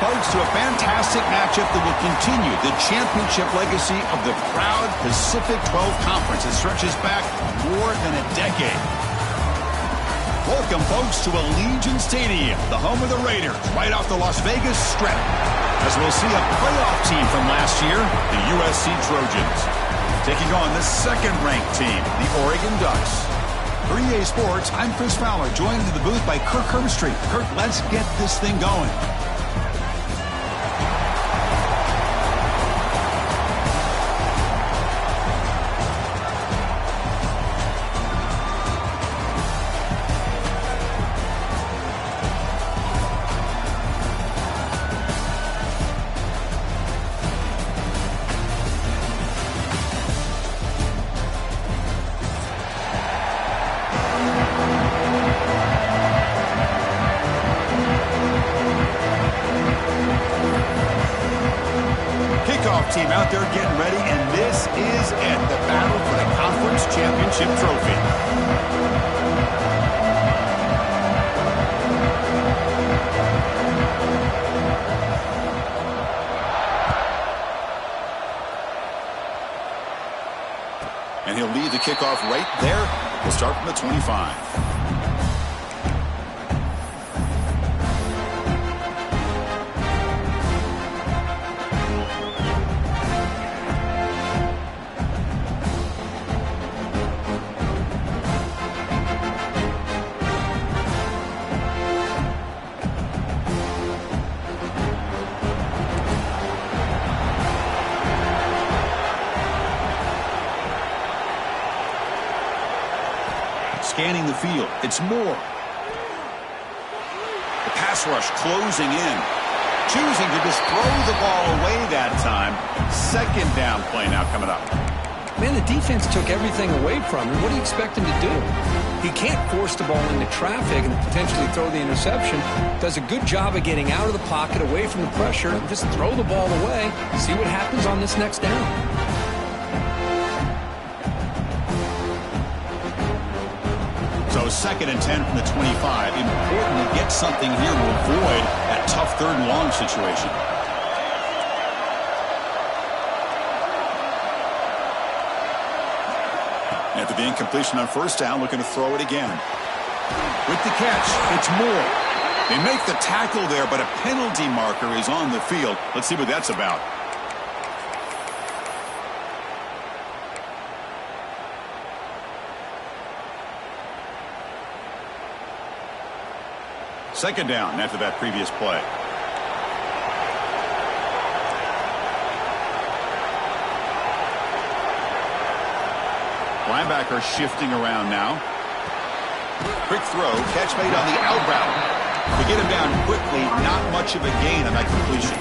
folks, to a fantastic matchup that will continue the championship legacy of the proud Pacific 12 Conference that stretches back more than a decade. Welcome, folks, to Allegiant Stadium, the home of the Raiders, right off the Las Vegas Strip, as we'll see a playoff team from last year, the USC Trojans, taking on the second-ranked team, the Oregon Ducks. For EA Sports, I'm Chris Fowler, joined in the booth by Kirk Herbstreit. Kirk, let's get this thing going. Team out there getting ready, and this is it, the battle for the conference championship trophy. And he'll lead the kickoff right there. We'll start from the 25. Scanning the field, it's Moore. The pass rush closing in. Choosing to just throw the ball away that time. Second down play now coming up. Man, the defense took everything away from him. What do you expect him to do? He can't force the ball into traffic and potentially throw the interception. Does a good job of getting out of the pocket, away from the pressure, and just throw the ball away. See what happens on this next down. So 2nd and 10 from the 25. Important to get something here to avoid that tough 3rd and long situation. After the incompletion on 1st down, looking to throw it again. With the catch, it's Moore. They make the tackle there, but a penalty marker is on the field. Let's see what that's about. Second down after that previous play. Linebacker shifting around now. Quick throw, catch made on the out route. To get him down quickly, not much of a gain on that completion.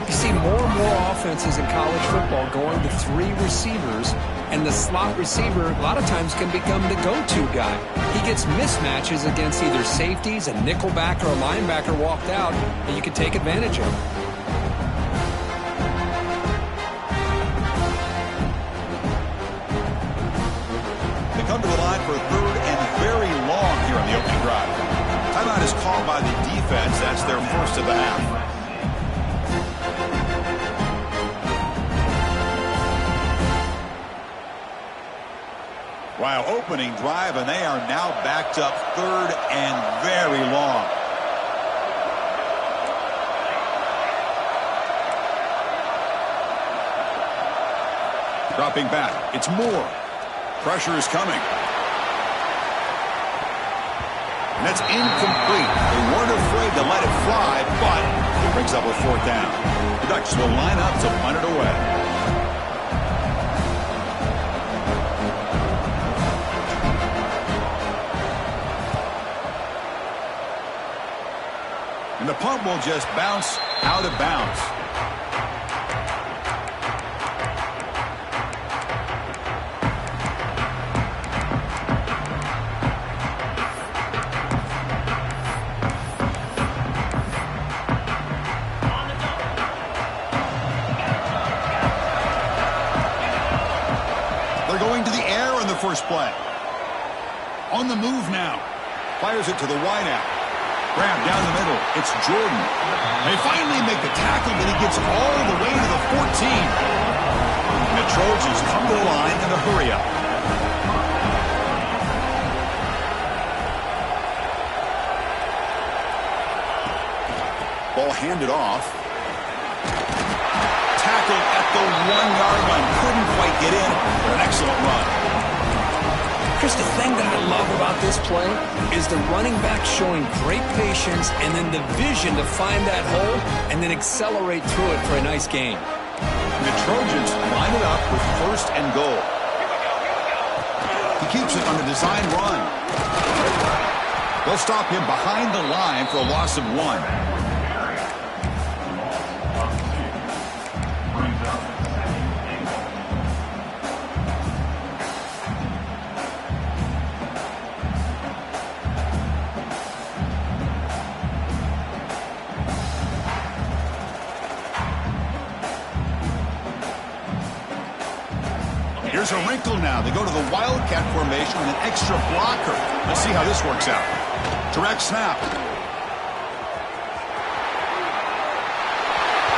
You see more and more offenses in college football going to 3 receivers, and the slot receiver a lot of times can become the go-to guy. He gets mismatches against either safeties, a nickelbacker, or a linebacker walked out, and you can take advantage of it. They come to the line for 3rd and very long here on the opening drive. Timeout is called by the defense. That's their first of the half. Wow, opening drive, and they are now backed up 3rd and very long. Dropping back, it's Moore. Pressure is coming. And that's incomplete. They weren't afraid to let it fly, but it brings up a 4th down. The Ducks will line up to punt it away. And the punt will just bounce out of bounds. They're going to the air on the first play. On the move now. Fires it to the wideout. Grab down the middle. It's Jordan. They finally make the tackle, but he gets all the way to the 14. The Trojans come to the line in a hurry up. Ball handed off. Tackled at the 1-yard line. Couldn't quite get in. An excellent run. Chris, the thing that I love about this play is the running back showing great patience and then the vision to find that hole and then accelerate through it for a nice gain. The Trojans line it up with first and goal. He keeps it on the design run. They'll stop him behind the line for a loss of 1. Here's a wrinkle now. They go to the Wildcat formation with an extra blocker. Let's see how this works out. Direct snap.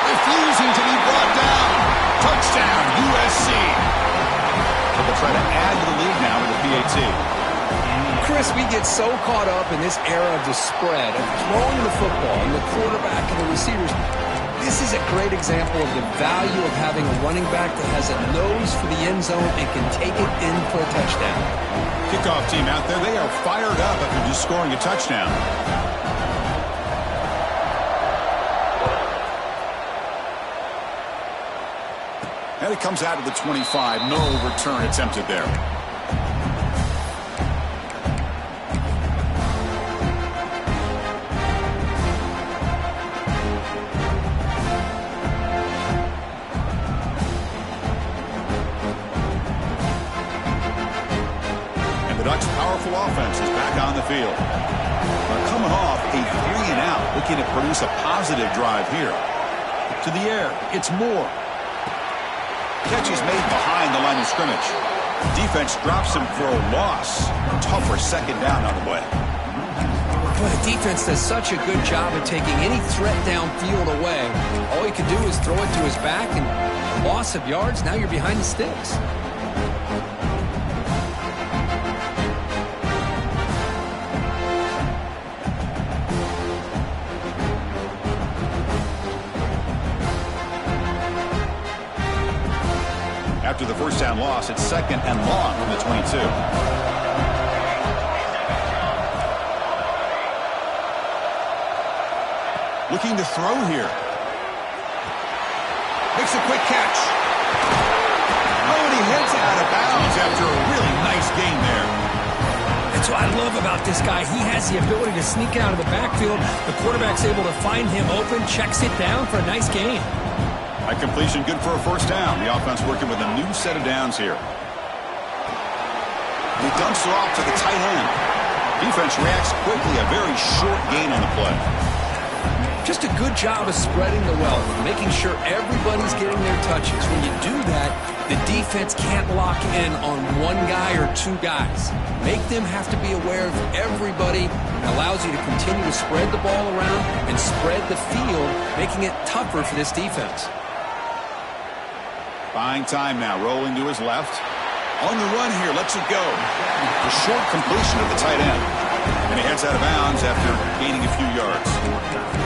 Refusing to be brought down. Touchdown, USC. They'll try to add to the lead now with the PAT. Chris, we get so caught up in this era of the spread, of throwing the football and the quarterback and the receivers. This is a great example of the value of having a running back that has a nose for the end zone and can take it in for a touchdown. Kickoff team out there, they are fired up after just scoring a touchdown. And it comes out of the 25. No return attempted there. Ducks' powerful offense is back on the field. Coming off a 3-and-out, looking to produce a positive drive here. To the air, it's Moore. Catch is made behind the line of scrimmage. Defense drops him for a loss. Tougher second down on the way. Well, the defense does such a good job of taking any threat downfield away. All you can do is throw it to his back, and loss of yards, now you're behind the sticks. After the first down loss, it's second and long from the 22. Looking to throw here. Makes a quick catch. Oh, and he heads out of bounds after a really nice gain there. That's what I love about this guy. He has the ability to sneak out of the backfield. The quarterback's able to find him open, checks it down for a nice gain. That completion good for a first down. The offense working with a new set of downs here. He dumps it off to the tight end. Defense reacts quickly. A very short gain on the play. Just a good job of spreading the wealth, making sure everybody's getting their touches. When you do that, the defense can't lock in on one guy or two guys. Make them have to be aware of everybody. It allows you to continue to spread the ball around and spread the field, making it tougher for this defense. Buying time now, rolling to his left. On the run here, lets it go. A short completion of the tight end. And he heads out of bounds after gaining a few yards.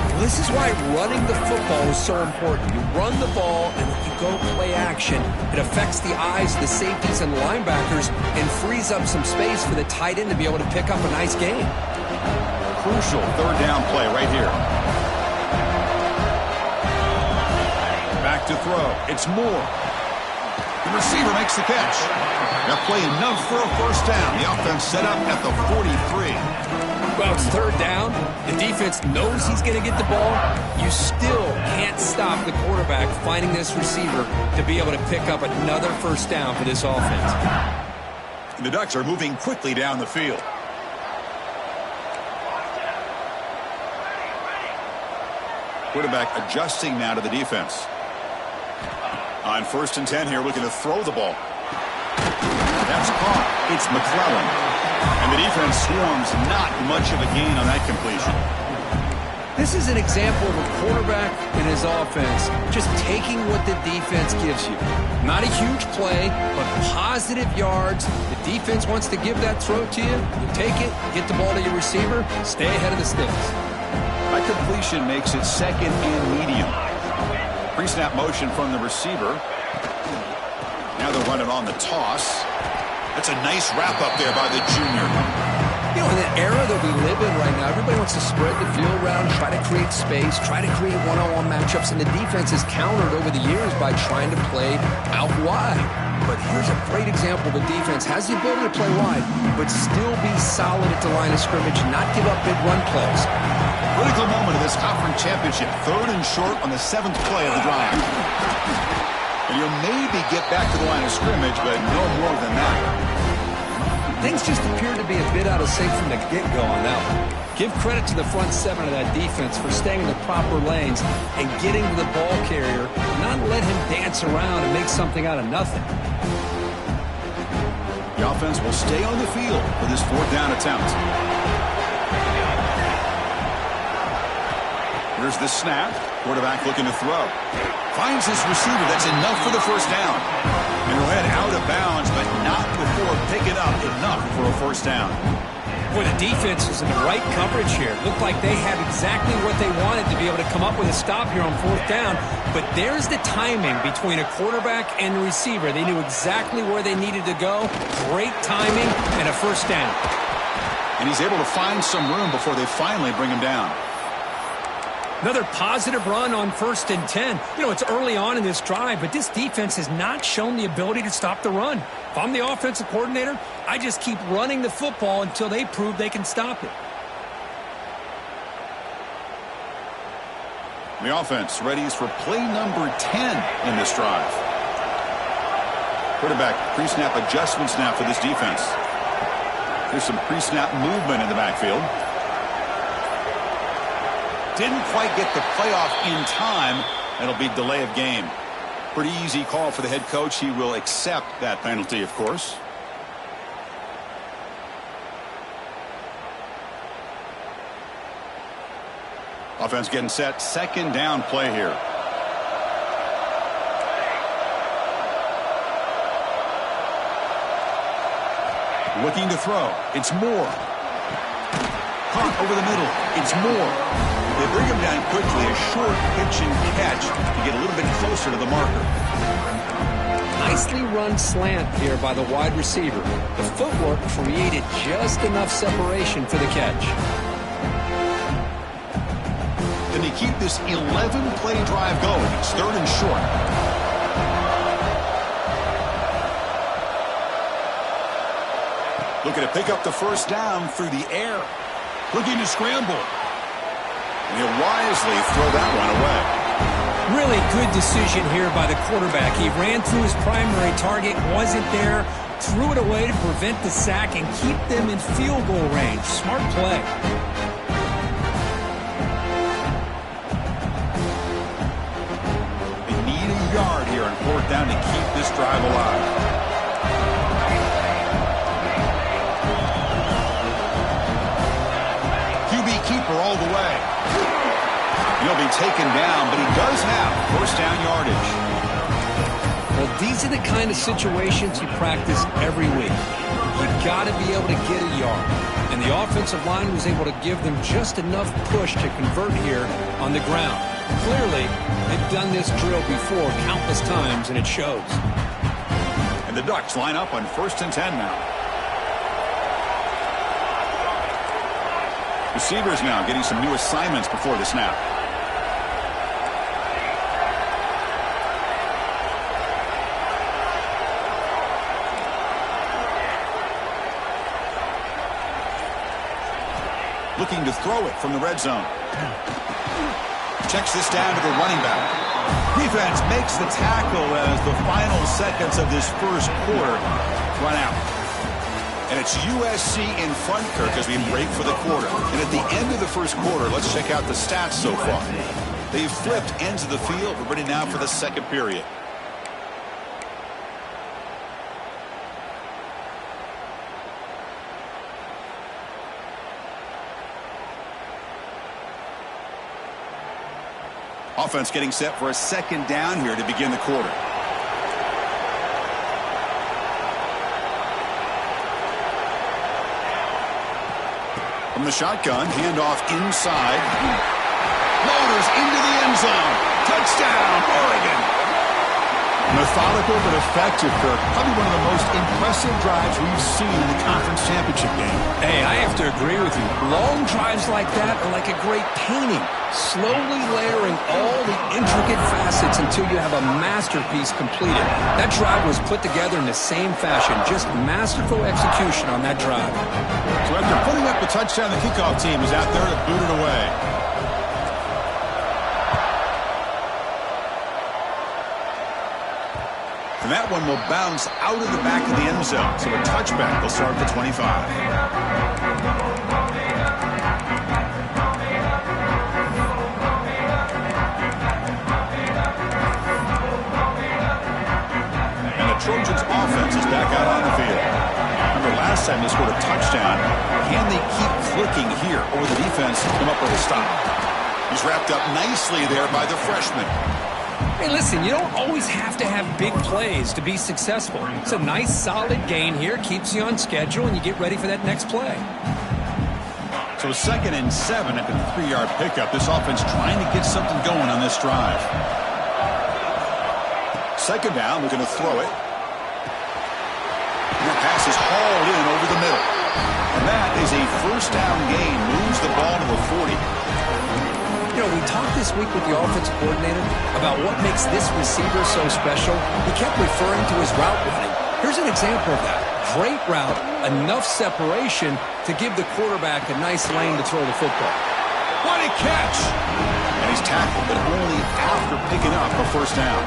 Well, this is why running the football is so important. You run the ball, and when you go play action, it affects the eyes of the safeties and the linebackers and frees up some space for the tight end to be able to pick up a nice gain. Crucial third down play right here. Back to throw. It's Moore. The receiver makes the catch. That play enough for a first down. The offense set up at the 43. Well, it's third down. The defense knows he's going to get the ball. You still can't stop the quarterback finding this receiver to be able to pick up another first down for this offense. The Ducks are moving quickly down the field. Quarterback adjusting now to the defense. On 1st and 10 here, looking to throw the ball. That's caught. It's McClellan. And the defense swarms, not much of a gain on that completion. This is an example of a quarterback and his offense just taking what the defense gives you. Not a huge play, but positive yards. The defense wants to give that throw to you. You take it, get the ball to your receiver, stay ahead of the sticks. That completion makes it second and medium. Pre-snap motion from the receiver. Now they're running on the toss. That's a nice wrap-up there by the junior. You know, in the era that we live in right now, everybody wants to spread the field around, try to create space, try to create one-on-one matchups, and the defense has countered over the years by trying to play out wide. But here's a great example. The defense has the ability to play wide, but still be solid at the line of scrimmage, not give up big run plays. Critical moment of this conference championship. 3rd and short on the 7th play of the drive. And you'll maybe get back to the line of scrimmage, but no more than that. Things just appear to be a bit out of sync from the get-go on that one. Give credit to the front 7 of that defense for staying in the proper lanes and getting to the ball carrier, not let him dance around and make something out of nothing. The offense will stay on the field for this 4th down attempt. Here's the snap. Quarterback looking to throw. Finds his receiver. That's enough for the 1st down. And he'll head out of bounds, but not before picking up enough for a 1st down. Boy, the defense was in the right coverage here. Looked like they had exactly what they wanted to be able to come up with a stop here on 4th down. But there's the timing between a quarterback and the receiver. They knew exactly where they needed to go. Great timing and a 1st down. And he's able to find some room before they finally bring him down. Another positive run on 1st and 10. You know, it's early on in this drive, but this defense has not shown the ability to stop the run. If I'm the offensive coordinator, I just keep running the football until they prove they can stop it. The offense readies for play number 10 in this drive. Quarterback pre-snap adjustments now for this defense. There's some pre-snap movement in the backfield. Didn't quite get the playoff in time. That'll be delay of game. Pretty easy call for the head coach. He will accept that penalty, of course. Offense getting set. 2nd down play here. Looking to throw. It's Moore. Caught over the middle. It's Moore. They bring him down quickly. A short pitch and catch to get a little bit closer to the marker. Nicely run slant here by the wide receiver. The footwork created just enough separation for the catch. Can they keep this 11-play drive going? It's 3rd and short. Looking to pick up the 1st down through the air. Looking to scramble. And he'll wisely throw that one away. Really good decision here by the quarterback. He ran through his primary target, wasn't there, threw it away to prevent the sack and keep them in field goal range. Smart play. They need a yard here on 4th down to keep this drive alive. Keeper all the way. He'll be taken down, but he does have 1st down yardage. Well, these are the kind of situations you practice every week. You've got to be able to get a yard. And the offensive line was able to give them just enough push to convert here on the ground. Clearly, they've done this drill before countless times, and it shows. And the Ducks line up on 1st and 10 now. Receivers now getting some new assignments before the snap. Looking to throw it from the red zone. Checks this down to the running back. Defense makes the tackle as the final seconds of this 1st quarter run out. And it's USC in front, Kirk, as we break for the quarter. And at the end of the 1st quarter, let's check out the stats so far. They've flipped ends of the field. We're ready now for the 2nd period. Offense getting set for a second down here to begin the quarter. From the shotgun, handoff inside. Loaders into the end zone. Touchdown, Oregon. Methodical but effective, Kirk. Probably one of the most impressive drives we've seen in the conference championship game. Hey, I have to agree with you. Long drives like that are like a great painting, slowly layering all the intricate facets until you have a masterpiece completed. That drive was put together in the same fashion, just masterful execution on that drive. So after putting up the touchdown, the kickoff team is out there to boot it away. And that one will bounce out of the back of the end zone. So a touchback will start at the 25. And the Trojans' offense is back out on the field. Remember last time they scored a touchdown. Can they keep clicking here, or the defense come up with a stop? He's wrapped up nicely there by the freshman. Hey, listen, you don't always have to have big plays to be successful. It's a nice, solid gain here. Keeps you on schedule, and you get ready for that next play. So 2nd and 7 after the 3-yard pickup. This offense trying to get something going on this drive. 2nd down, we're going to throw it. And the pass is hauled in over the middle. And that is a first down gain. Moves the ball to the 40. You know, we talked this week with the offensive coordinator about what makes this receiver so special. He kept referring to his route running. Here's an example of that. Great route, enough separation to give the quarterback a nice lane to throw the football. What a catch! And he's tackled, but only after picking up a first down.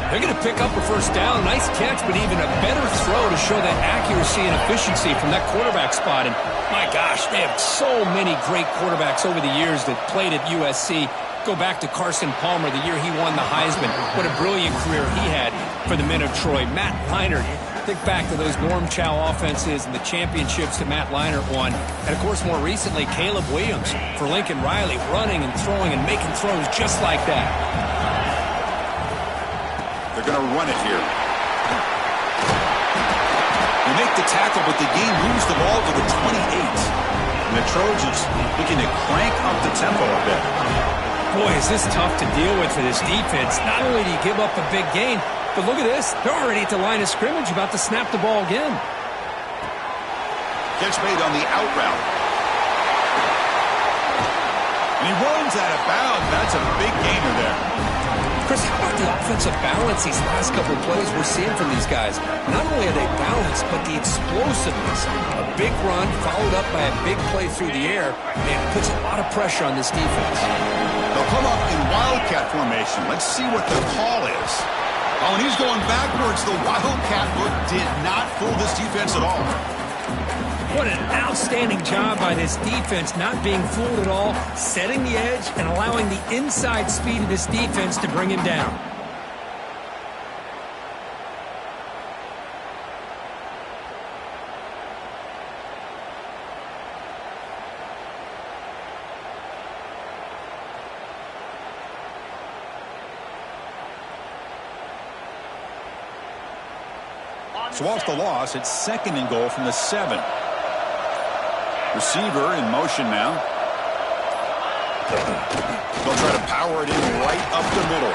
They're going to pick up a first down. Nice catch, but even a better throw to show that accuracy and efficiency from that quarterback spot. And my gosh, they have so many great quarterbacks over the years that played at USC. Go back to Carson Palmer, the year he won the Heisman. What a brilliant career he had for the men of Troy. Matt Leinart, think back to those Norm Chow offenses and the championships that Matt Leinart won. And, of course, more recently, Caleb Williams for Lincoln Riley, running and throwing and making throws just like that. They're going to run it here. They make the tackle, but the game moves the ball to the 28. And the Trojans looking to crank up the tempo a bit. Boy, is this tough to deal with for this defense. Not only do you give up a big gain, but look at this. They're already at the line of scrimmage, about to snap the ball again. Catch made on the out route. And he runs out of bounds. That's a big gainer there. Chris, how about the offensive balance these last couple of plays we're seeing from these guys? Not only are they balanced, but the explosiveness. A big run followed up by a big play through the air, and it puts a lot of pressure on this defense. They'll come up in Wildcat formation. Let's see what the call is. Oh, and he's going backwards. The Wildcat look did not fool this defense at all. What an outstanding job by this defense, not being fooled at all, setting the edge and allowing the inside speed of this defense to bring him down. So off the loss, it's 2nd and goal from the 7. Receiver in motion now. They'll try to power it in right up the middle.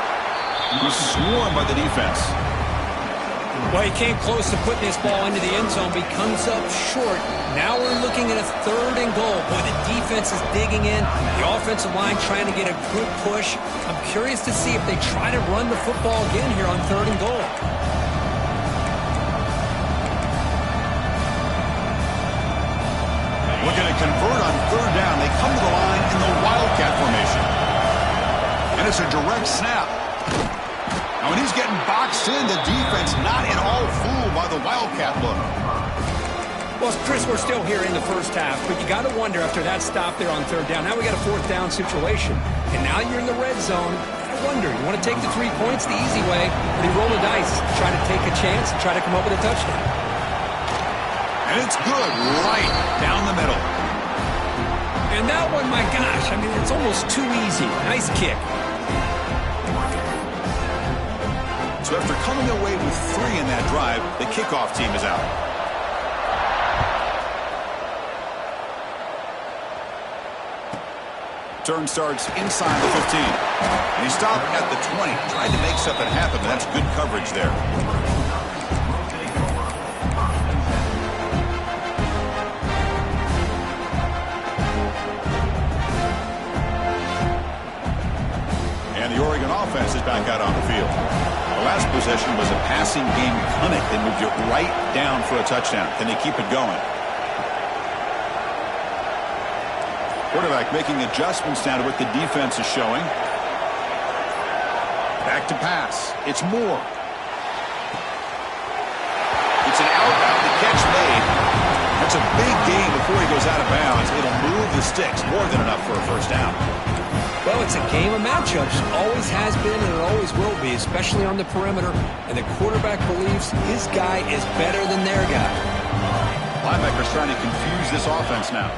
He's swarmed by the defense. Well, he came close to putting this ball into the end zone, but he comes up short. Now we're looking at a 3rd and goal. Boy, the defense is digging in. The offensive line trying to get a good push. I'm curious to see if they try to run the football again here on 3rd and goal. Looking to convert on 3rd down. They come to the line in the Wildcat formation. And it's a direct snap. Now, when he's getting boxed in, the defense not at all fooled by the Wildcat look. Well, Chris, we're still here in the first half, but you got to wonder after that stop there on 3rd down. Now we got a 4th down situation. And now you're in the red zone. I wonder, you want to take the 3 points the easy way, or do you roll the dice, try to take a chance and try to come up with a touchdown? And it's good right down the middle. And that one, my gosh, I mean, it's almost too easy. Nice kick. So after coming away with 3 in that drive, the kickoff team is out. Turn starts inside the 15. And he stopped at the 20. Tried to make something happen, but that's good coverage there. And the Oregon offense is back out on the field. The last possession was a passing game clinic. They moved it right down for a touchdown. Can they keep it going? Quarterback making adjustments now to what the defense is showing. Back to pass. It's Moore. It's an out. The catch made. That's a big gain before he goes out of bounds. It'll move the sticks. More than enough for a first down. Well, it's a game of matchups. Always has been and it always will be, especially on the perimeter. And the quarterback believes his guy is better than their guy. Linebacker's trying to confuse this offense now.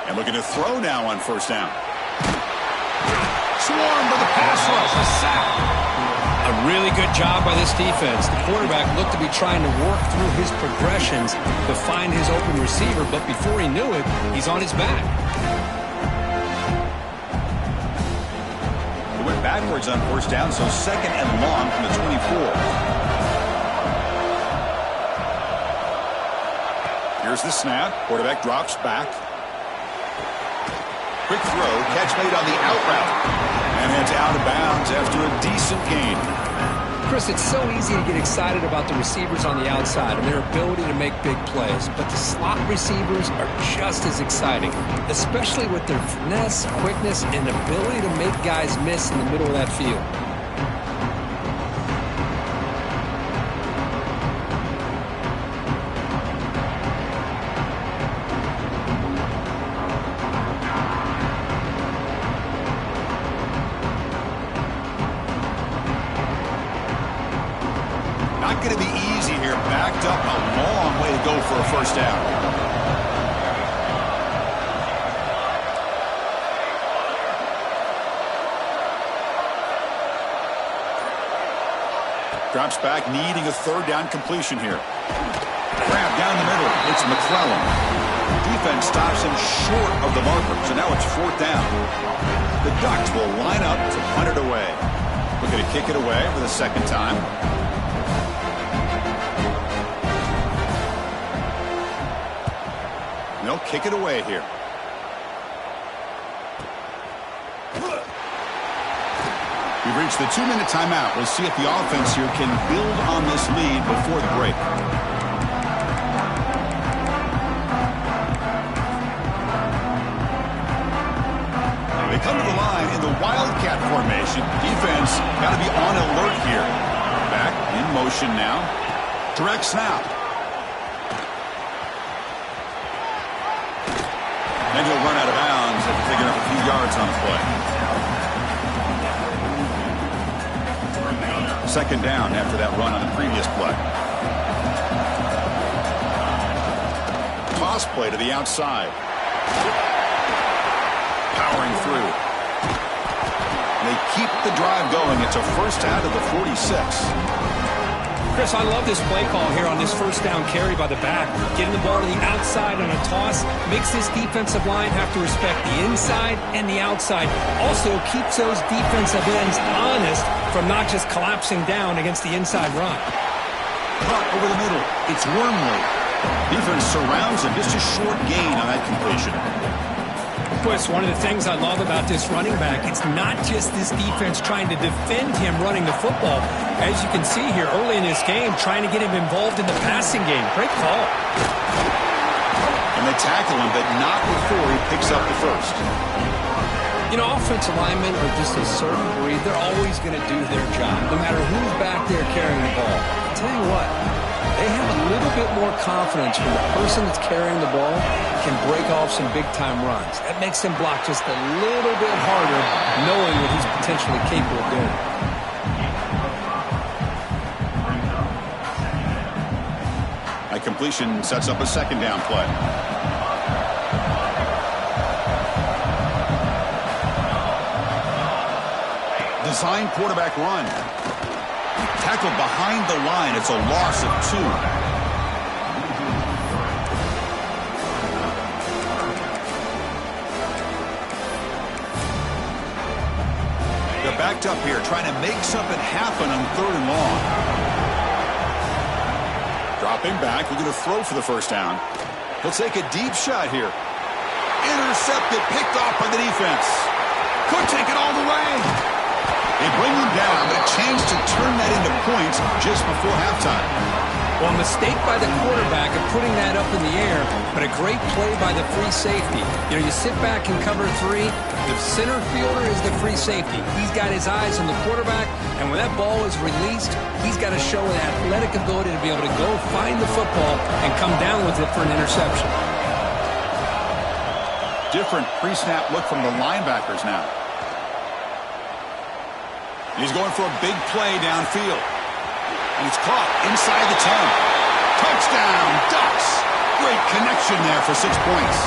And looking to throw now on first down. Swarmed by the pass rush. A sack. A really good job by this defense. The quarterback looked to be trying to work through his progressions to find his open receiver, but before he knew it, he's on his back. They went backwards on first down, so second and long from the 24. Here's the snap. Quarterback drops back. Quick throw, catch made on the out route. And it's out of bounds after a decent gain. Chris, it's so easy to get excited about the receivers on the outside and their ability to make big plays. But the slot receivers are just as exciting, especially with their finesse, quickness, and ability to make guys miss in the middle of that field. Going to be easy here. Backed up a long way to go for a first down. Drops back, needing a third down completion here. Grab down the middle. It's McClellan. Defense stops him short of the marker, so now it's fourth down. The Ducks will line up to punt it away. Looking to kick it away for the second time. They'll kick it away here. We've reached the 2-minute timeout. We'll see if the offense here can build on this lead before the break. They come to the line in the Wildcat formation. Defense got to be on alert here. Back in motion now. Direct snap. And he'll run out of bounds after picking up a few yards on the play. Second down after that run on the previous play. Toss play to the outside. Powering through. They keep the drive going. It's a first out of the 46. Chris, I love this play call here on this first down carry by the back. Getting the ball to the outside on a toss makes this defensive line have to respect the inside and the outside. Also keeps those defensive ends honest from not just collapsing down against the inside run. Caught over the middle. It's Wormley. Defense surrounds him. Just a short gain on that completion. Chris, one of the things I love about this running back, it's not just this defense trying to defend him running the football. As you can see here early in this game, trying to get him involved in the passing game. Great call. And they tackle him, but not before he picks up the first. You know, offensive linemen are just a certain breed. They're always going to do their job, no matter who's back there carrying the ball. I'll tell you what, they have a little bit more confidence when the person that's carrying the ball can break off some big-time runs. That makes him block just a little bit harder, knowing what he's potentially capable of doing. That completion sets up a second down play. Assigned quarterback run. Tackled behind the line. It's a loss of 2. They're backed up here, trying to make something happen on 3rd and long. Dropping back, looking to throw for the first down. He'll take a deep shot here. Intercepted, picked off by the defense. Could take it all the way. They bring him down, but a chance to turn that into points just before halftime. Well, a mistake by the quarterback of putting that up in the air, but a great play by the free safety. You know, you sit back and cover 3. The center fielder is the free safety. He's got his eyes on the quarterback, and when that ball is released, he's got to show an athletic ability to be able to go find the football and come down with it for an interception. Different pre-snap look from the linebackers now. He's going for a big play downfield. And it's caught inside the 10. Touchdown, Ducks. Great connection there for 6 points.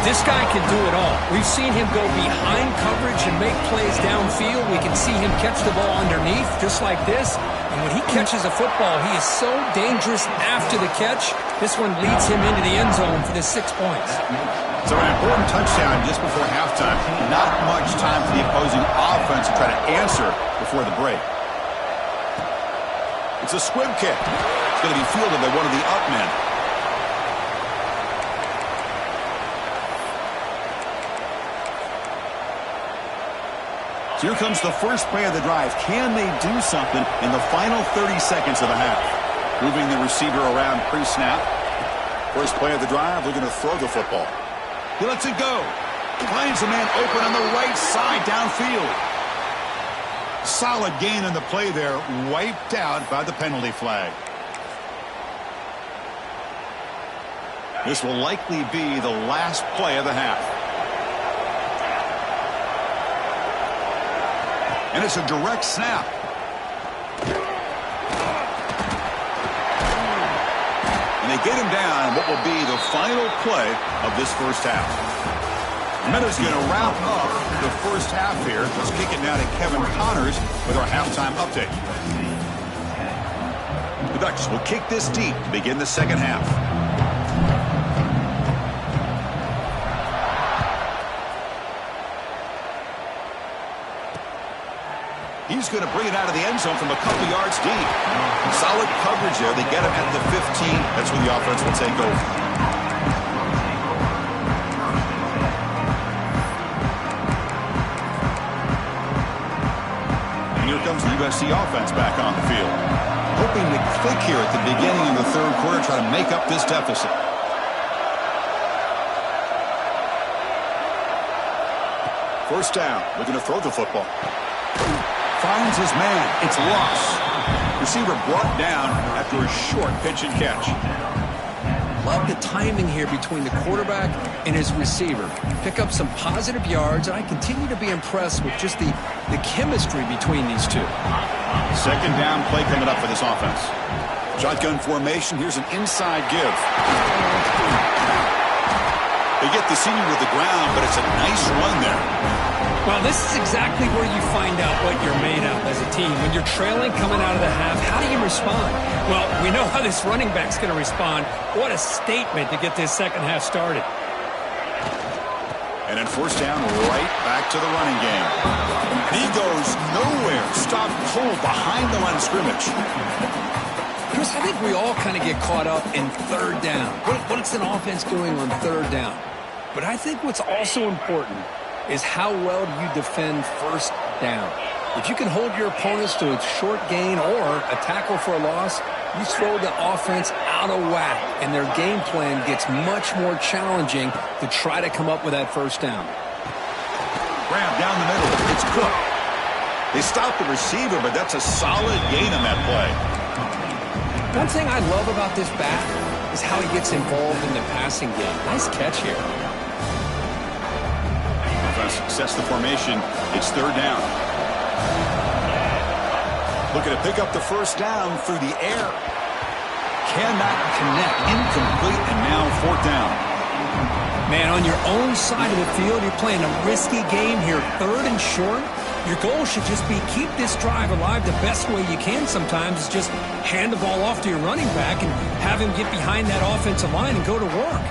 This guy can do it all. We've seen him go behind coverage and make plays downfield. We can see him catch the ball underneath just like this. And when he catches a football, he is so dangerous after the catch. This one leads him into the end zone for the 6 points. So an important touchdown just before halftime. Not much time for the opposing offense to try to answer before the break. It's a squib kick. It's going to be fielded by one of the up men. So here comes the first play of the drive. Can they do something in the final 30 seconds of the half? Moving the receiver around pre-snap. First play of the drive, looking to throw the football. He lets it go. Finds a man open on the right side downfield. Solid gain on the play there. Wiped out by the penalty flag. This will likely be the last play of the half. And it's a direct snap. And they get him down what will be the final play of this first half. Meadows going to wrap up the first half here. Let's kick it now to Kevin Connors with our halftime update. The Ducks will kick this deep to begin the second half. He's going to bring it out of the end zone from a couple yards deep. Solid coverage there. They get him at the 15. That's where the offense will take over. And here comes the USC offense back on the field. Hoping to click here at the beginning of the third quarter, try to make up this deficit. First down. Looking to throw the football. Finds his man. It's lost. Receiver brought down after a short pitch and catch. Love the timing here between the quarterback and his receiver. Pick up some positive yards, and I continue to be impressed with just the chemistry between these two. Second down play coming up for this offense. Shotgun formation. Here's an inside give. They get the senior to the ground, but it's a nice run there. Well, this is exactly where you find out what you're made of as a team. When you're trailing coming out of the half, how do you respond? Well, we know how this running back's going to respond. What a statement to get this second half started. And then first down, right back to the running game. He goes nowhere. Stop pulled behind the line of scrimmage. Chris, I think we all kind of get caught up in third down. What's an offense doing on third down? But I think what's also important is how well do you defend first down. If you can hold your opponents to a short gain or a tackle for a loss, you throw the offense out of whack, and their game plan gets much more challenging to try to come up with that first down. Grab down the middle. It's Cook. They stop the receiver, but that's a solid gain on that play. One thing I love about this back is how he gets involved in the passing game. Nice catch here. Success the formation. It's third down. Looking to pick up the first down through the air. Cannot connect. Incomplete, and now fourth down. Man, on your own side of the field, you're playing a risky game here. Third and short. Your goal should just be keep this drive alive the best way you can sometimes is just hand the ball off to your running back and have him get behind that offensive line and go to work.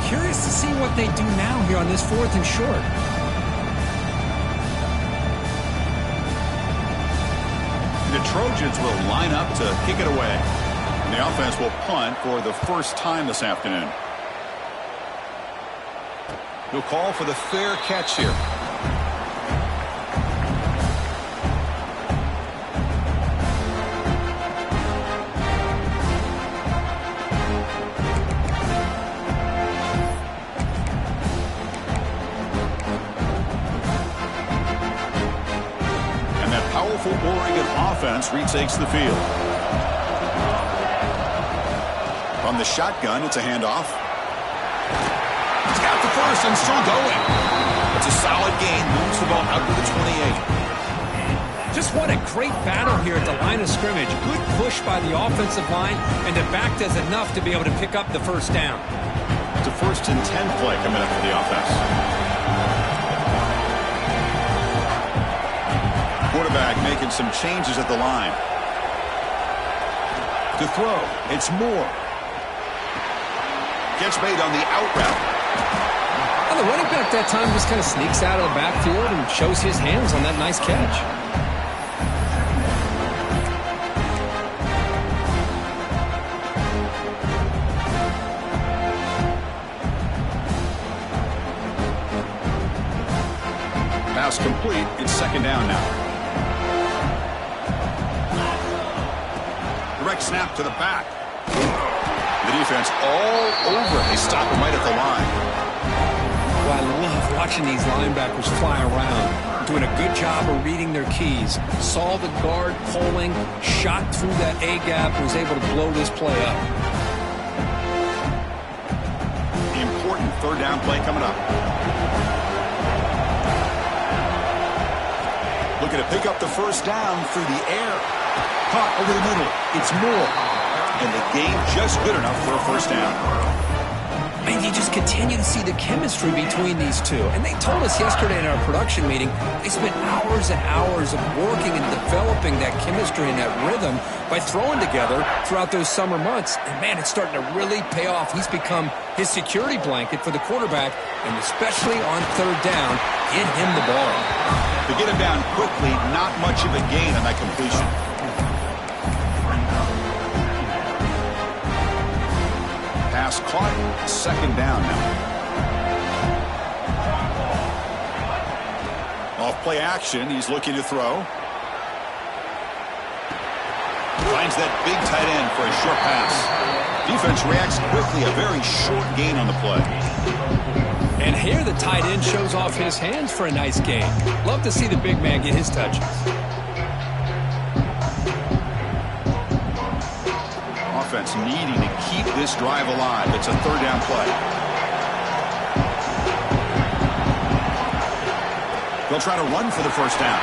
Curious to see what they do now here on this 4th and short. The Trojans will line up to kick it away. And the offense will punt for the first time this afternoon. He'll call for the fair catch here. Oregon offense retakes the field. From the shotgun, it's a handoff. He's got the first and still going. It's a solid gain. Moves the ball out to the 28. Just what a great battle here at the line of scrimmage. Good push by the offensive line, and the back does enough to be able to pick up the first down. It's a 1st and 10 play coming up for the offense. Quarterback making some changes at the line. To throw, it's Moore. Gets made on the out route. Well, the running back that time just kind of sneaks out of the backfield and shows his hands on that nice catch. Pass complete. It's 2nd down now. Direct snap to the back. The defense all over. They stop him right at the line. Well, I love watching these linebackers fly around. Doing a good job of reading their keys. Saw the guard pulling, shot through that A-gap, was able to blow this play up. The important 3rd down play coming up. Looking to pick up the first down through the air. Caught over the middle. It's Moore. And the game just good enough for a first down. And you just continue to see the chemistry between these two. And they told us yesterday in our production meeting, they spent hours and hours of working and developing that chemistry and that rhythm by throwing together throughout those summer months. And, man, it's starting to really pay off. He's become his security blanket for the quarterback, and especially on 3rd down, get him the ball. To get him down quickly, not much of a gain on that completion. Pass caught, 2nd down now. Off play action, he's looking to throw. Finds that big tight end for a short pass. Defense reacts quickly, a very short gain on the play. And here the tight end shows off his hands for a nice gain. Love to see the big man get his touches. Offense needing to keep this drive alive. It's a 3rd down play. They'll try to run for the first down.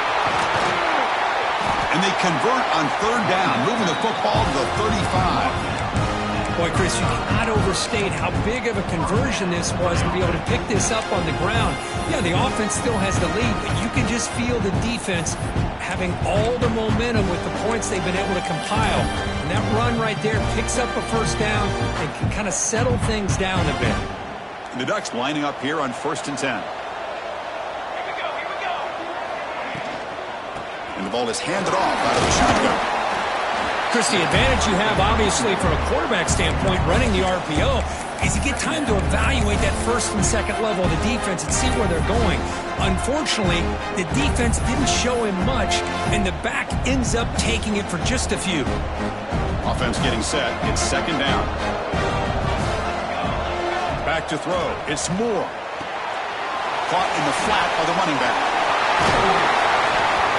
And they convert on 3rd down, moving the football to the 35. Boy, Chris, you cannot overstate how big of a conversion this was to be able to pick this up on the ground. Yeah, the offense still has the lead, but you can just feel the defense having all the momentum with the points they've been able to compile. And that run right there picks up a first down and can kind of settle things down a bit. The Ducks lining up here on 1st and 10. And the ball is handed off out of the shotgun. Chris, the advantage you have, obviously, from a quarterback standpoint, running the RPO, is you get time to evaluate that 1st and 2nd level of the defense and see where they're going. Unfortunately, the defense didn't show him much, and the back ends up taking it for just a few. Offense getting set. It's 2nd down. Back to throw. It's Moore. Caught in the flat by the running back.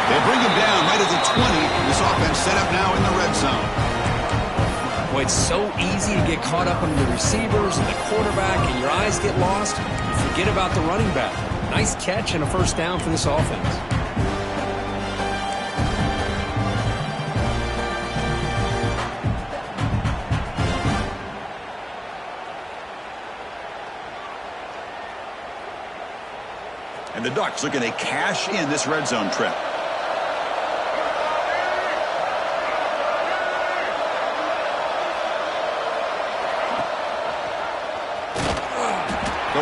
They bring him down right at the 20. This offense set up now in the red zone. Boy, it's so easy to get caught up under the receivers and the quarterback, and your eyes get lost. You forget about the running back. Nice catch and a first down for this offense. And the Ducks looking to cash in this red zone trip.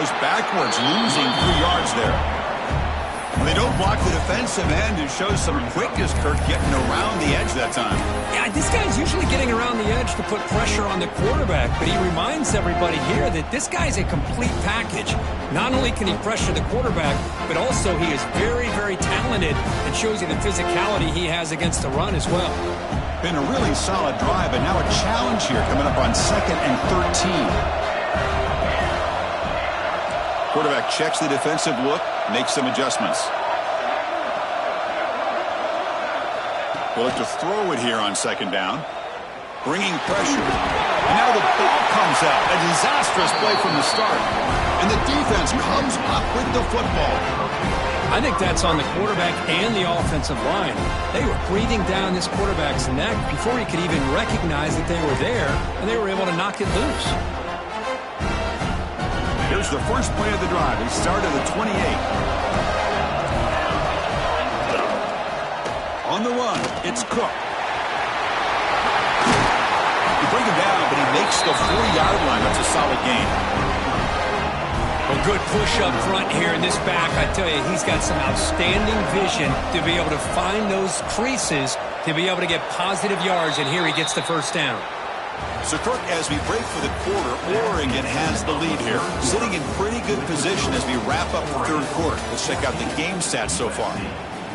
goes backwards, losing 3 yards there. They don't block the defensive end, who shows some quickness, Kirk, getting around the edge that time. Yeah, this guy's usually getting around the edge to put pressure on the quarterback, but he reminds everybody here that this guy's a complete package. Not only can he pressure the quarterback, but also he is very, very talented and shows you the physicality he has against the run as well. Been a really solid drive, but now a challenge here coming up on 2nd and 13. Quarterback checks the defensive look, makes some adjustments. They'll look to throw it here on 2nd down. Bringing pressure. And now the ball comes out. A disastrous play from the start. And the defense comes up with the football. I think that's on the quarterback and the offensive line. They were breathing down this quarterback's neck before he could even recognize that they were there, and they were able to knock it loose. Here's the first play of the drive. He started at the 28. On the run, it's Cook. You bring him down, but he makes the 40-yard line. That's a solid gain. A good push up front here in this back. I tell you, he's got some outstanding vision to be able to find those creases, to be able to get positive yards, and here he gets the first down. So, Kirk, as we break for the quarter, Oregon has the lead here, sitting in pretty good position as we wrap up the 3rd quarter. Let's check out the game stats so far.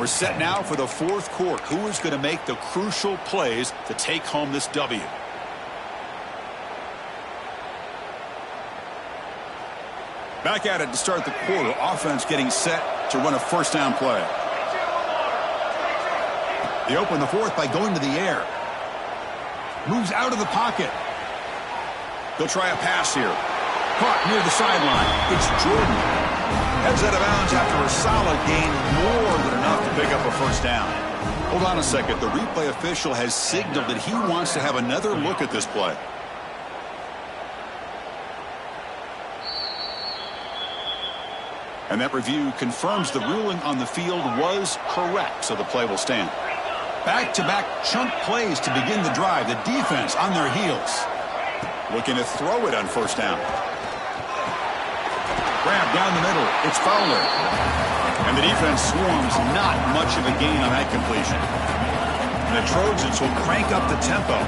We're set now for the 4th quarter. Who is going to make the crucial plays to take home this W? Back at it to start the quarter. Offense getting set to run a 1st down play. They open the 4th by going to the air. Moves out of the pocket. They'll try a pass here. Caught near the sideline. It's Jordan. Heads out of bounds after a solid gain, more than enough to pick up a 1st down. Hold on a second. The replay official has signaled that he wants to have another look at this play. And that review confirms the ruling on the field was correct, so the play will stand. Back-to-back chunk plays to begin the drive. The defense on their heels. Looking to throw it on 1st down. Grab down the middle. It's Fowler. And the defense swarms. Not much of a gain on that completion. And the Trojans will crank up the tempo.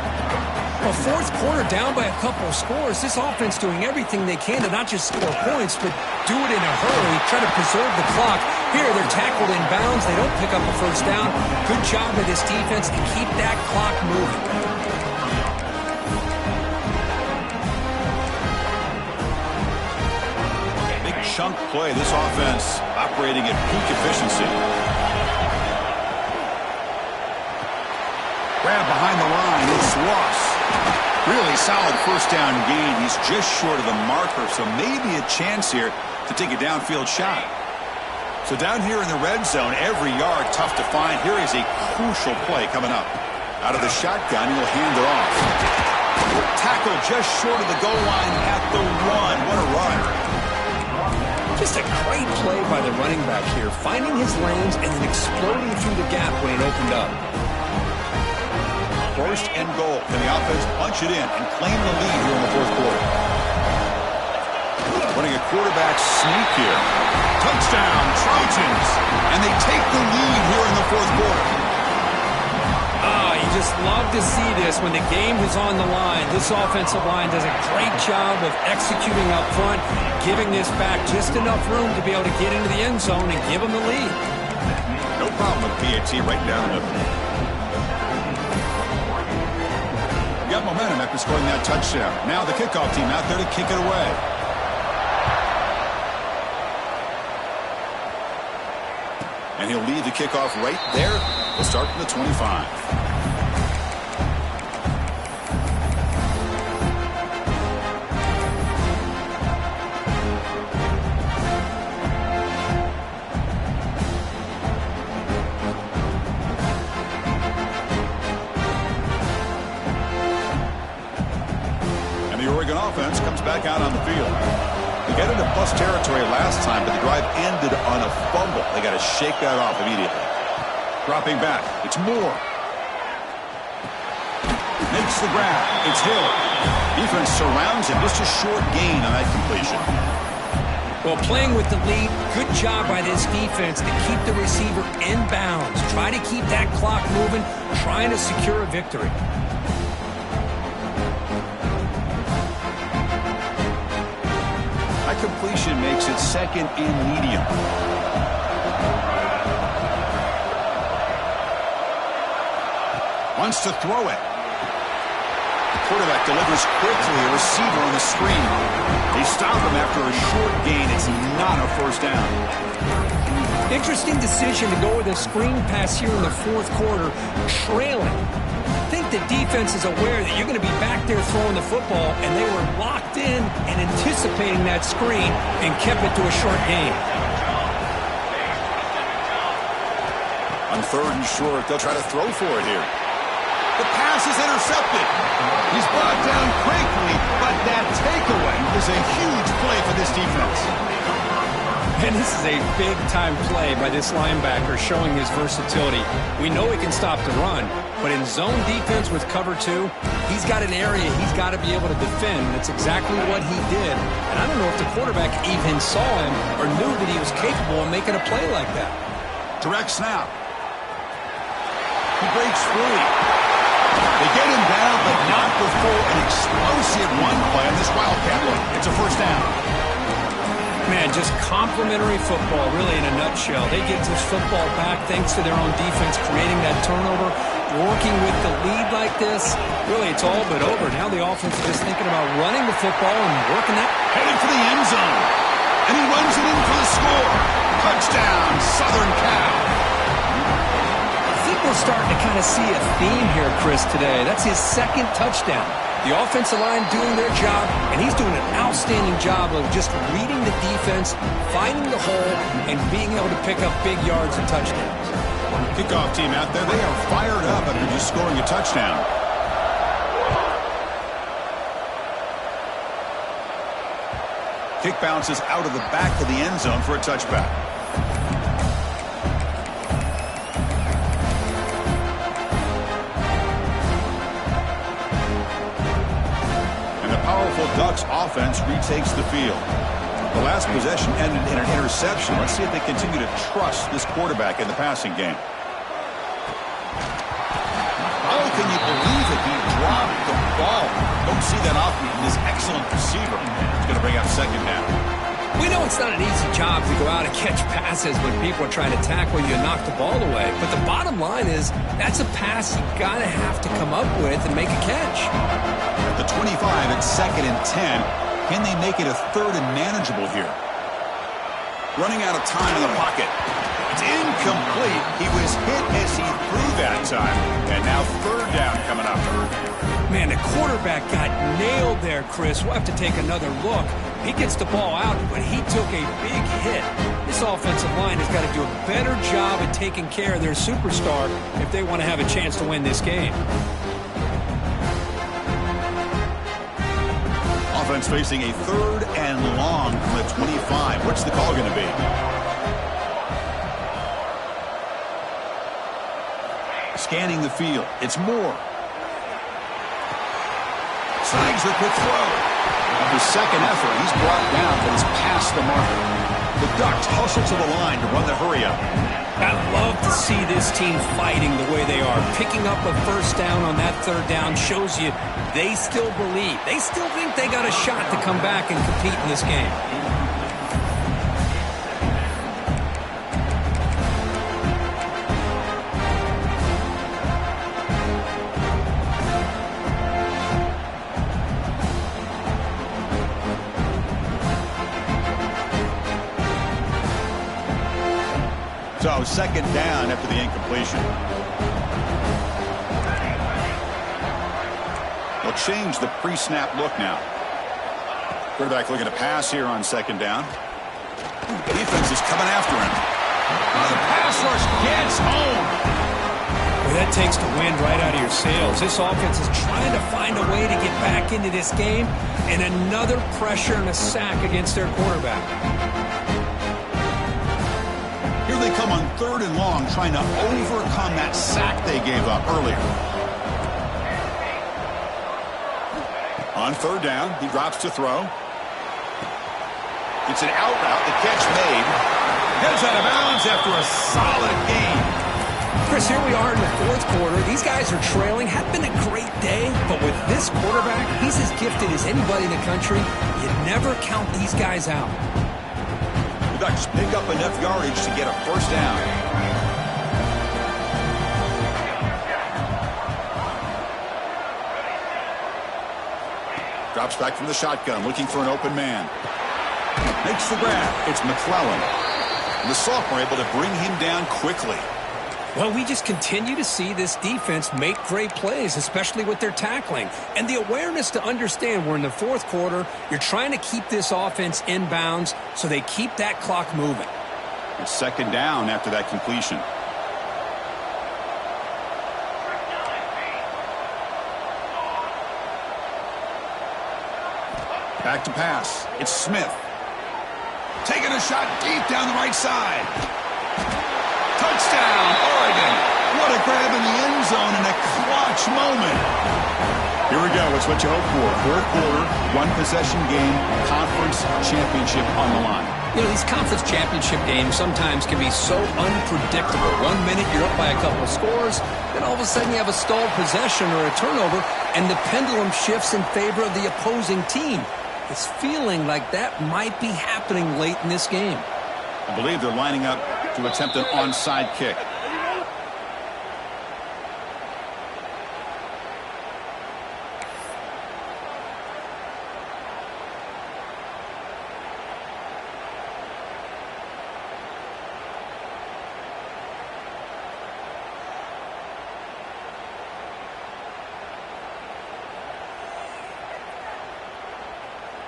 Well, 4th quarter down by a couple of scores. This offense doing everything they can to not just score points, but do it in a hurry, try to preserve the clock. Here, they're tackled in bounds. They don't pick up a 1st down. Good job by this defense to keep that clock moving. Big chunk play. This offense operating at peak efficiency. Grab behind the line. It's Ross. Really solid 1st down gain. He's just short of the marker, so maybe a chance here to take a downfield shot. So down here in the red zone, every yard tough to find. Here is a crucial play coming up. Out of the shotgun, he'll hand it off. Tackle just short of the goal line at the 1. What a run. Just a great play by the running back here, finding his lanes and then exploding through the gap when it opened up. 1st and goal. Can the offense punch it in and claim the lead here in the 4th quarter? Running a quarterback sneak here. Touchdown, Trojans. And they take the lead here in the 4th quarter. You just love to see this when the game is on the line. This offensive line does a great job of executing up front, giving this back just enough room to be able to get into the end zone and give them the lead. No problem with PAT right down the middle. Got momentum after scoring that touchdown. Now the kickoff team out there to kick it away. And he'll lead the kickoff right there. We'll start from the 25. Offense comes back out on the field. They got into plus territory last time, but the drive ended on a fumble. They got to shake that off immediately. Dropping back. It's Moore. Makes the grab. It's Hill. Defense surrounds him. Just a short gain on that completion. Well, playing with the lead, good job by this defense to keep the receiver in bounds. Try to keep that clock moving, trying to secure a victory. That completion makes it second and medium. Wants to throw it. The quarterback delivers quickly, a receiver on the screen. They stop him after a short gain. It's not a first down. Interesting decision to go with a screen pass here in the fourth quarter, trailing. I think the defense is aware that you're going to be back there throwing the football, and they were locked in and anticipating that screen and kept it to a short gain. On third and short, they'll try to throw for it here. The pass is intercepted. He's brought down quickly, but that takeaway is a huge play for this defense. And this is a big-time play by this linebacker showing his versatility. We know he can stop the run, but in zone defense with cover two, he's got an area he's got to be able to defend. That's exactly what he did. And I don't know if the quarterback even saw him or knew that he was capable of making a play like that. Direct snap. He breaks free. They get him down, but not before an explosive run play on this Wildcat look. It's a first down. Man, just complimentary football, really, in a nutshell. They get this football back thanks to their own defense, creating that turnover, working with the lead like this. Really, it's all but over. Now the offense is just thinking about running the football and working that. Headed for the end zone. And he runs it in for the score. Touchdown, Southern Cal. I think we're starting to kind of see a theme here, Chris, today. That's his second touchdown. The offensive line doing their job, and he's doing an outstanding job of just reading the defense, finding the hole, and being able to pick up big yards and touchdowns. Kickoff team out there, they are fired up after just scoring a touchdown. Kick bounces out of the back of the end zone for a touchback. Ducks offense retakes the field. The last possession ended in an interception. Let's see if they continue to trust this quarterback in the passing game. Oh, can you believe it? He dropped the ball. Don't see that often from this excellent receiver. It's going to bring up second down. We know it's not an easy job to go out and catch passes when people are trying to tackle you and knock the ball away. But the bottom line is that's a pass you got to have to come up with and make a catch. At the 25, it's second and 10. Can they make it a third and manageable here? Running out of time in the pocket. It's incomplete. He was hit as he threw that time. And now third down coming up. Man, the quarterback got nailed there, Chris. We'll have to take another look. He gets the ball out, but he took a big hit. This offensive line has got to do a better job at taking care of their superstar if they want to have a chance to win this game. Offense facing a third and long from the 25. What's the call going to be? Scanning the field. It's Moore. Snags the quick throw. After second effort, he's brought down, but he's past the marker. The Ducks hustle to the line to run the hurry-up. I love to see this team fighting the way they are. Picking up a first down on that third down shows you they still believe. They still think they got a shot to come back and compete in this game. So second down after the incompletion. They'll change the pre-snap look now. Quarterback looking to pass here on second down. The defense is coming after him. The pass rush gets home. Well, that takes the wind right out of your sails. This offense is trying to find a way to get back into this game, and another pressure and a sack against their quarterback. Here they come on third and long, trying to overcome that sack they gave up earlier. On third down, he drops to throw. It's an out route. The catch made. Heads out of bounds after a solid game. Chris, here we are in the fourth quarter. These guys are trailing. Had been a great day, but with this quarterback, he's as gifted as anybody in the country. You never count these guys out. The Ducks pick up enough yardage to get a first down. Drops back from the shotgun, looking for an open man. Makes the grab. It's McClellan. The sophomore able to bring him down quickly. Well, we just continue to see this defense make great plays, especially with their tackling. And the awareness to understand we're in the fourth quarter, you're trying to keep this offense in bounds so they keep that clock moving. It's second down after that completion. Back to pass. It's Smith. Taking a shot deep down the right side. Touchdown, Oregon. What a grab in the end zone in a clutch moment. Here we go. It's what you hope for. Fourth quarter, one-possession game, conference championship on the line. You know, these conference championship games sometimes can be so unpredictable. 1 minute you're up by a couple of scores, then all of a sudden you have a stalled possession or a turnover, and the pendulum shifts in favor of the opposing team. It's feeling like that might be happening late in this game. I believe they're lining up to attempt an onside kick.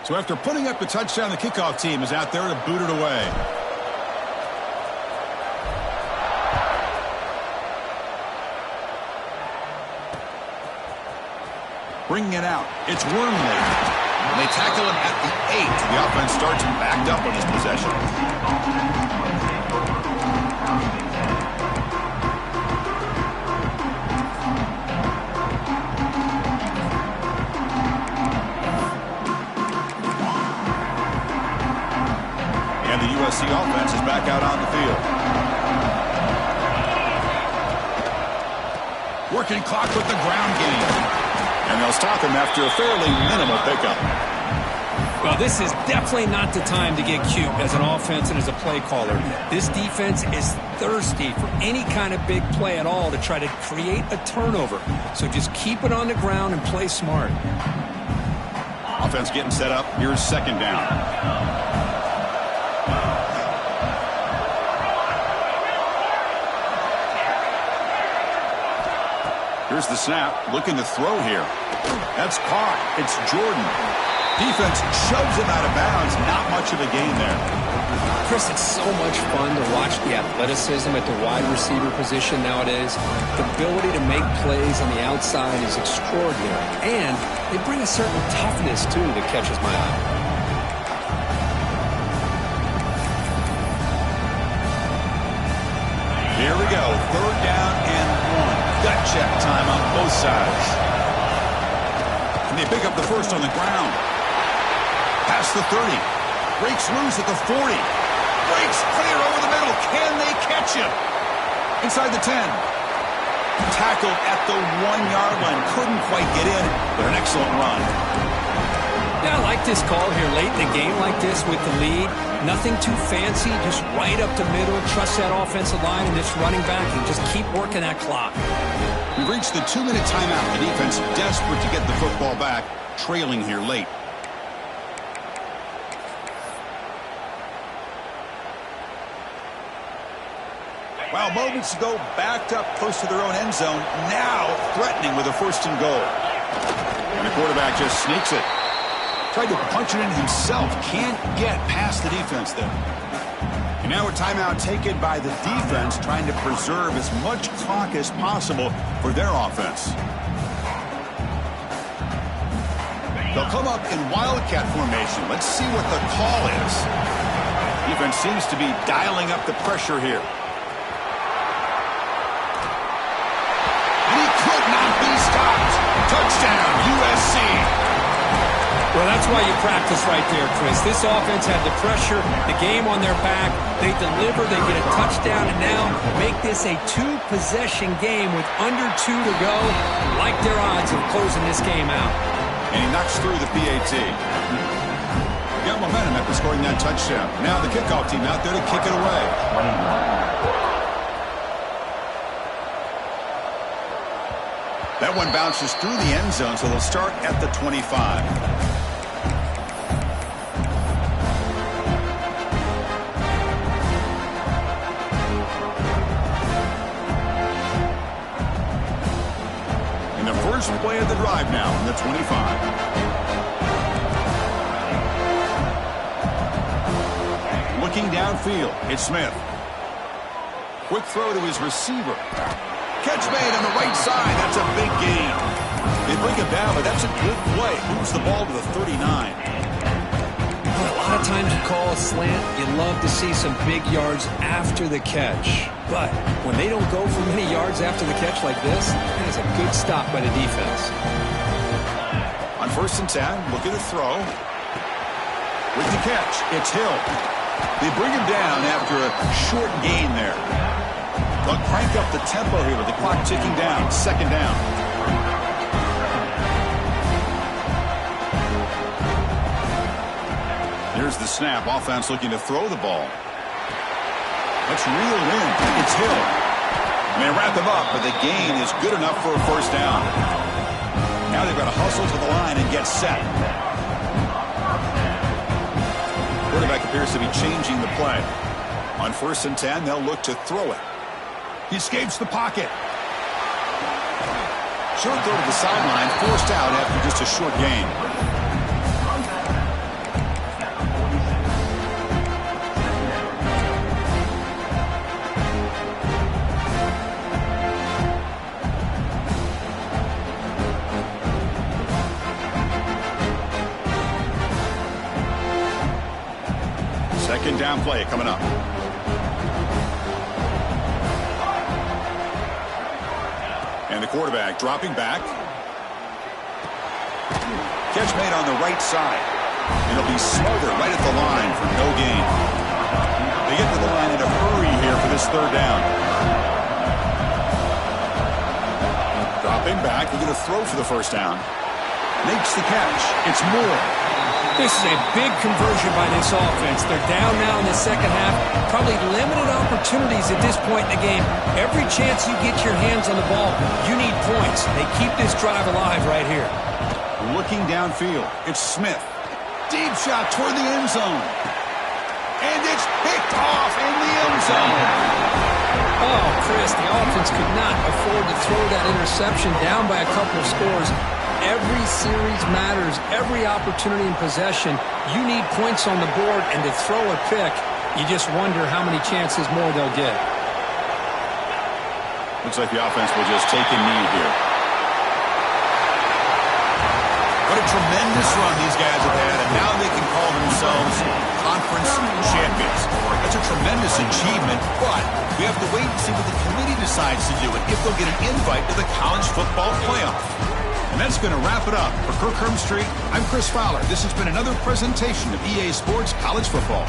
So after putting up the touchdown, the kickoff team is out there to boot it away. Bringing it out. It's Wormley. And they tackle him at the 8. The offense starts backed up on this possession. And the USC offense is back out on the field. Working clock with the ground game. And they'll stop him after a fairly minimal pickup. Well, this is definitely not the time to get cute as an offense and as a play caller. This defense is thirsty for any kind of big play at all to try to create a turnover. So just keep it on the ground and play smart. Offense getting set up. Here's second down. Here's the snap, looking to throw here. That's caught. It's Jordan. Defense shoves him out of bounds. Not much of a gain there. Chris, it's so much fun to watch the athleticism at the wide receiver position nowadays. The ability to make plays on the outside is extraordinary. And they bring a certain toughness, too, that catches my eye. Here we go. Third down and 1. Gut check time on both sides. And they pick up the first on the ground. Past the 30. Breaks loose at the 40. Breaks clear over the middle. Can they catch him? Inside the 10. Tackled at the 1-yard line. Couldn't quite get in, but an excellent run. Yeah, I like this call here late in the game like this with the lead. Nothing too fancy, just right up the middle. Trust that offensive line and this running back and just keep working that clock. We've reached the 2-minute timeout. The defense desperate to get the football back, trailing here late. Well, moments ago, backed up close to their own end zone, now threatening with a first and goal. And the quarterback just sneaks it. Tried to punch it in himself. Can't get past the defense there. And now a timeout taken by the defense, trying to preserve as much clock as possible for their offense. They'll come up in Wildcat formation. Let's see what the call is. Defense seems to be dialing up the pressure here. And he could not be stopped. Touchdown, USC. Well, that's why you practice right there, Chris. This offense had the pressure, the game on their back. They deliver, they get a touchdown, and now make this a two-possession game with under 2 to go. Like their odds of closing this game out. And he knocks through the PAT. Got momentum after scoring that touchdown. Now the kickoff team out there to kick it away. That one bounces through the end zone, so they'll start at the 25. First play of the drive now on the 25. Looking downfield, it's Smith. Quick throw to his receiver. Catch made on the right side. That's a big gain. They bring him down, but that's a good play. Moves the ball to the 39. A lot of times you call a slant, you love to see some big yards after the catch. But when they don't go for many yards after the catch like this, that is a good stop by the defense. On 1st and 10, look at the throw. With the catch, it's Hill. They bring him down after a short gain there. They'll crank up the tempo here with the clock ticking down. 2nd down. Here's the snap. Offense looking to throw the ball. Let's reel in. It's Hill. And they wrap him up, but the gain is good enough for a 1st down. Now they've got to hustle to the line and get set. Quarterback appears to be changing the play. On 1st and 10, they'll look to throw it. He escapes the pocket. Short throw to the sideline, forced out after just a short gain. Second down play coming up. And the quarterback dropping back. Catch made on the right side. It'll be smothered right at the line for no gain. They get to the line in a hurry here for this 3rd down. Dropping back. They're going to throw for the 1st down. Makes the catch. It's Moore. This is a big conversion by this offense. They're down now in the 2nd half. Probably limited opportunities at this point in the game. Every chance you get your hands on the ball, you need points. They keep this drive alive right here. Looking downfield, it's Smith. Deep shot toward the end zone. And it's picked off in the end zone. Oh, Chris, the offense could not afford to throw that interception down by a couple of scores. Every series matters. Every opportunity in possession. You need points on the board, and to throw a pick, you just wonder how many chances more they'll get. Looks like the offense will just take a knee here. What a tremendous run these guys have had, and now they can call themselves conference champions. That's a tremendous achievement, but we have to wait and see what the committee decides to do and if they'll get an invite to the college football playoff. And that's going to wrap it up. For Kirk Street, I'm Chris Fowler. This has been another presentation of EA Sports College Football.